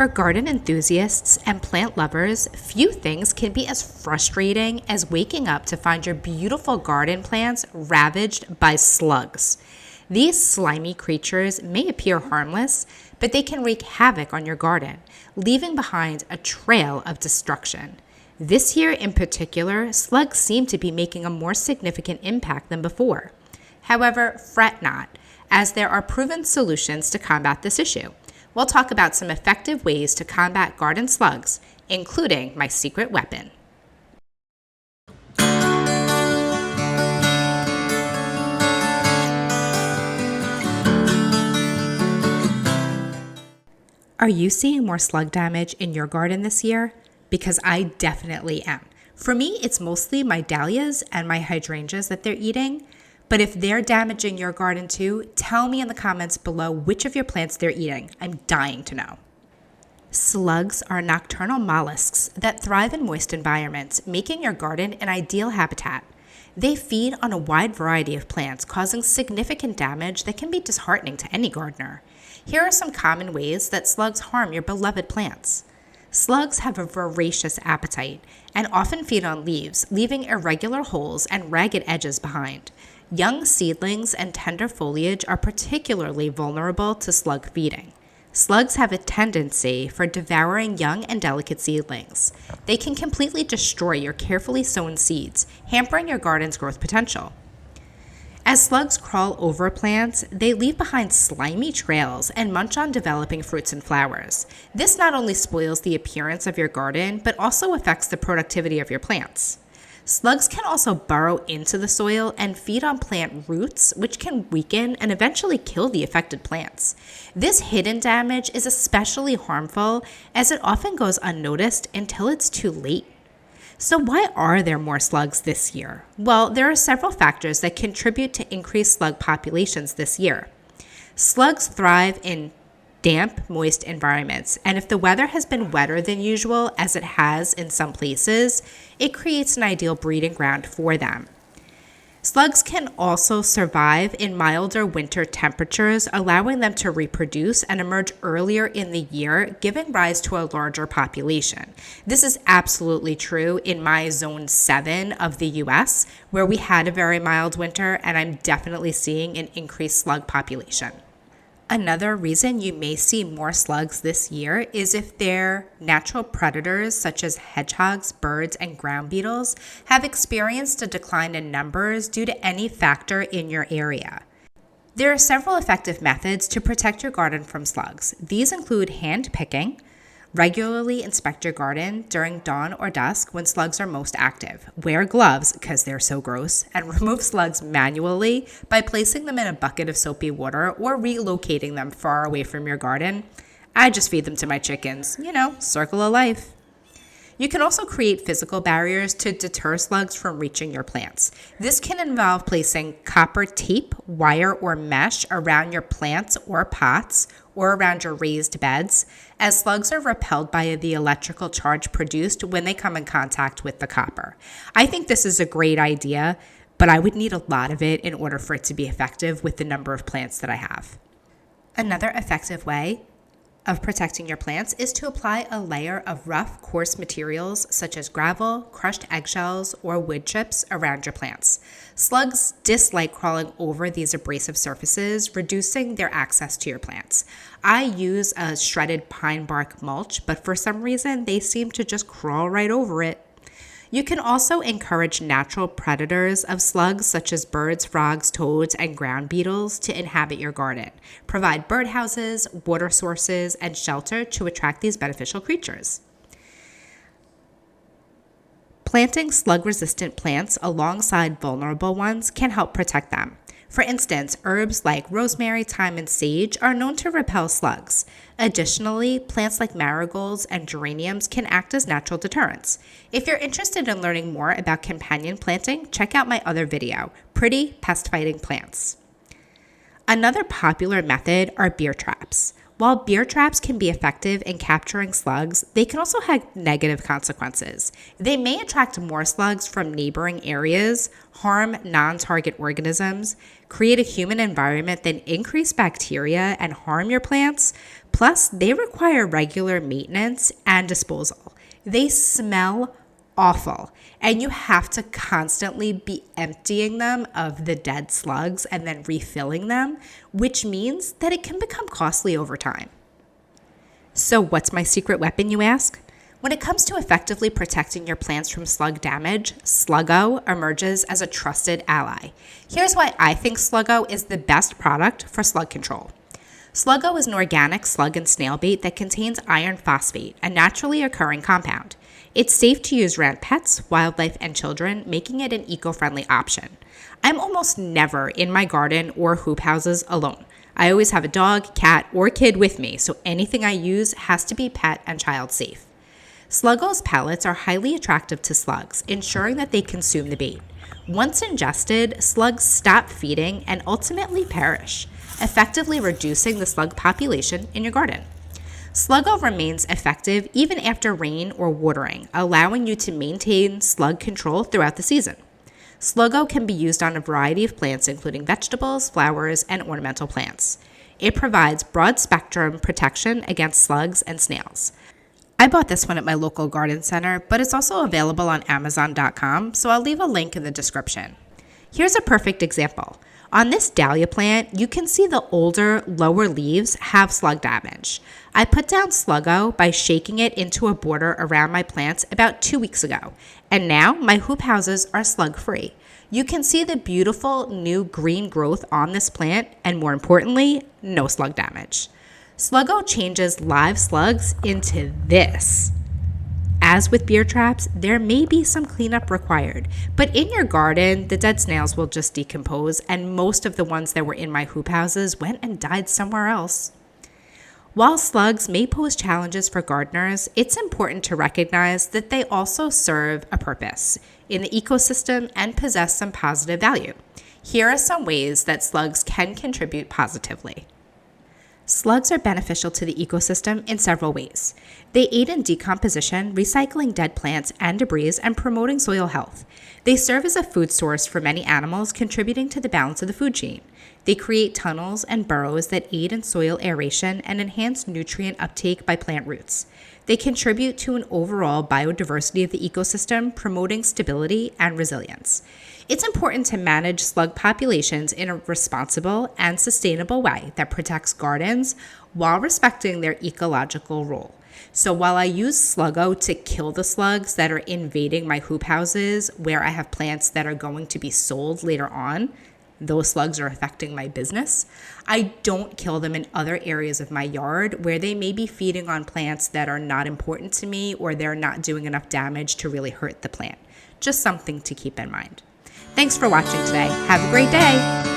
For garden enthusiasts and plant lovers, few things can be as frustrating as waking up to find your beautiful garden plants ravaged by slugs. These slimy creatures may appear harmless, but they can wreak havoc on your garden, leaving behind a trail of destruction. This year in particular, slugs seem to be making a more significant impact than before. However, fret not, as there are proven solutions to combat this issue. We'll talk about some effective ways to combat garden slugs, including my secret weapon. Are you seeing more slug damage in your garden this year? Because I definitely am. For me, it's mostly my dahlias and my hydrangeas that they're eating. But if they're damaging your garden too, tell me in the comments below which of your plants they're eating. I'm dying to know. Slugs are nocturnal mollusks that thrive in moist environments, making your garden an ideal habitat. They feed on a wide variety of plants, causing significant damage that can be disheartening to any gardener. Here are some common ways that slugs harm your beloved plants. Slugs have a voracious appetite and often feed on leaves, leaving irregular holes and ragged edges behind. Young seedlings and tender foliage are particularly vulnerable to slug feeding. Slugs have a tendency for devouring young and delicate seedlings. They can completely destroy your carefully sown seeds, hampering your garden's growth potential. As slugs crawl over plants, they leave behind slimy trails and munch on developing fruits and flowers. This not only spoils the appearance of your garden, but also affects the productivity of your plants. Slugs can also burrow into the soil and feed on plant roots, which can weaken and eventually kill the affected plants. This hidden damage is especially harmful as it often goes unnoticed until it's too late. So why are there more slugs this year? Well, there are several factors that contribute to increased slug populations this year. Slugs thrive in damp, moist environments, and if the weather has been wetter than usual, as it has in some places, it creates an ideal breeding ground for them. Slugs can also survive in milder winter temperatures, allowing them to reproduce and emerge earlier in the year, giving rise to a larger population. This is absolutely true in my zone 7 of the US, where we had a very mild winter, and I'm definitely seeing an increased slug population. Another reason you may see more slugs this year is if their natural predators, such as hedgehogs, birds, and ground beetles, have experienced a decline in numbers due to any factor in your area. There are several effective methods to protect your garden from slugs. These include hand picking. Regularly inspect your garden during dawn or dusk when slugs are most active. Wear gloves, because they're so gross, and remove slugs manually by placing them in a bucket of soapy water or relocating them far away from your garden. I just feed them to my chickens. Circle of life. You can also create physical barriers to deter slugs from reaching your plants. This can involve placing copper tape, wire, or mesh around your plants or pots or around your raised beds, as slugs are repelled by the electrical charge produced when they come in contact with the copper. I think this is a great idea, but I would need a lot of it in order for it to be effective with the number of plants that I have. Another effective way of protecting your plants is to apply a layer of rough, coarse materials such as gravel, crushed eggshells, or wood chips around your plants. Slugs dislike crawling over these abrasive surfaces, reducing their access to your plants. I use a shredded pine bark mulch, but for some reason they seem to just crawl right over it. You can also encourage natural predators of slugs such as birds, frogs, toads, and ground beetles to inhabit your garden. Provide birdhouses, water sources, and shelter to attract these beneficial creatures. Planting slug-resistant plants alongside vulnerable ones can help protect them. For instance, herbs like rosemary, thyme, and sage are known to repel slugs. Additionally, plants like marigolds and geraniums can act as natural deterrents. If you're interested in learning more about companion planting, check out my other video, Pretty Pest Fighting Plants. Another popular method are beer traps. While beer traps can be effective in capturing slugs, they can also have negative consequences. They may attract more slugs from neighboring areas, harm non-target organisms, create a human environment that increase bacteria and harm your plants. Plus, they require regular maintenance and disposal. They smell awful, and you have to constantly be emptying them of the dead slugs and then refilling them, which means that it can become costly over time. So what's my secret weapon, you ask? When it comes to effectively protecting your plants from slug damage, Sluggo emerges as a trusted ally. Here's why I think Sluggo is the best product for slug control. Sluggo is an organic slug and snail bait that contains iron phosphate, a naturally occurring compound. It's safe to use around pets, wildlife, and children, making it an eco-friendly option. I'm almost never in my garden or hoop houses alone. I always have a dog, cat, or kid with me, so anything I use has to be pet and child safe. Sluggo's pellets are highly attractive to slugs, ensuring that they consume the bait. Once ingested, slugs stop feeding and ultimately perish, effectively reducing the slug population in your garden. Sluggo remains effective even after rain or watering, allowing you to maintain slug control throughout the season. Sluggo can be used on a variety of plants, including vegetables, flowers, and ornamental plants. It provides broad spectrum protection against slugs and snails. I bought this one at my local garden center, but it's also available on Amazon.com, so I'll leave a link in the description. Here's a perfect example. On this dahlia plant, you can see the older, lower leaves have slug damage. I put down Sluggo by shaking it into a border around my plants about 2 weeks ago, and now my hoop houses are slug-free. You can see the beautiful new green growth on this plant, and more importantly, no slug damage. Sluggo changes live slugs into this. As with beer traps, there may be some cleanup required, but in your garden, the dead snails will just decompose, and most of the ones that were in my hoop houses went and died somewhere else. While slugs may pose challenges for gardeners, it's important to recognize that they also serve a purpose in the ecosystem and possess some positive value. Here are some ways that slugs can contribute positively. Slugs are beneficial to the ecosystem in several ways. They aid in decomposition, recycling dead plants and debris, and promoting soil health. They serve as a food source for many animals, contributing to the balance of the food chain. They create tunnels and burrows that aid in soil aeration and enhance nutrient uptake by plant roots. They contribute to an overall biodiversity of the ecosystem, promoting stability and resilience. It's important to manage slug populations in a responsible and sustainable way that protects gardens while respecting their ecological role. So while I use Sluggo to kill the slugs that are invading my hoop houses where I have plants that are going to be sold later on, those slugs are affecting my business, I don't kill them in other areas of my yard where they may be feeding on plants that are not important to me or they're not doing enough damage to really hurt the plant. Just something to keep in mind. Thanks for watching today. Have a great day.